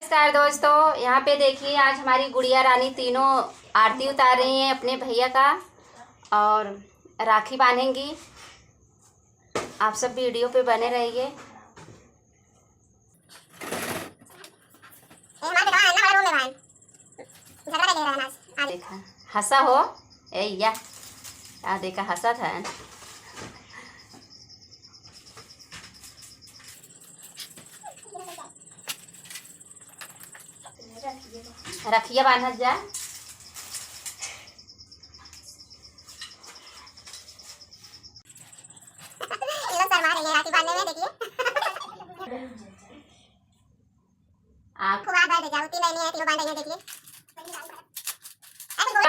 नमस्कार दोस्तों, यहाँ पे देखिए आज हमारी गुड़िया रानी तीनों आरती उतार रही हैं अपने भैया का और राखी बांधेंगी। आप सब वीडियो पे बने रहिए। देखा हंसा हो या देखा हंसा था। रखिए बांधत जा।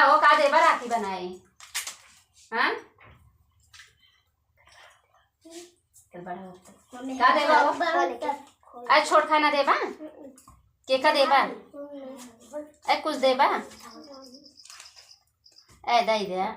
हो का देवा राखी बनाए हाँ का देवा हो अरे छोड़ खाना देवा के का देवा ए कुछ देवा ए दई दे ना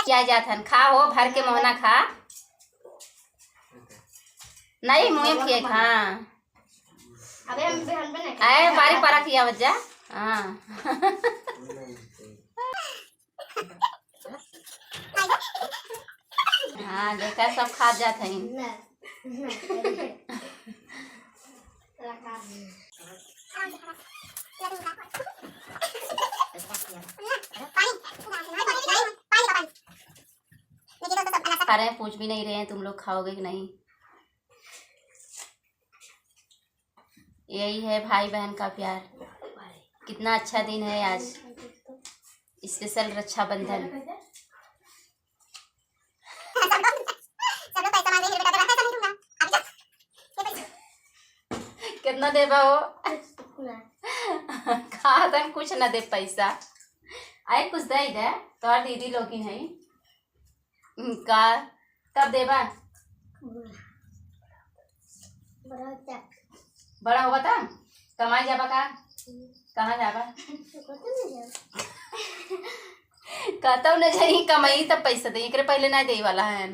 क्या जाथन खा हो भर के मोहना खा नहीं मुँह किए खा अरे बारी पारा किया बच्चा हाँ हाँ देखा सब खा जाते हैं। खा रहे हैं पूछ भी नहीं रहे हैं तुम लोग खाओगे कि नहीं। यही है भाई बहन का प्यार। कितना अच्छा दिन है आज, स्पेशल रक्षाबंधन। कितना देबा हो खा तो कुछ ना दे पैसा आए कुछ दे दे तो दीदी लोग है का कब देबा बड़ा होगा था कमाई जाबा का कहाँ जाबा कहता न जाई कमाई तब पैसा दे एकरे पहले ना दे वाला है।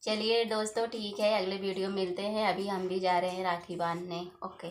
चलिए दोस्तों ठीक है, अगले वीडियो मिलते हैं। अभी हम भी जा रहे हैं राखी बांधने। ओके।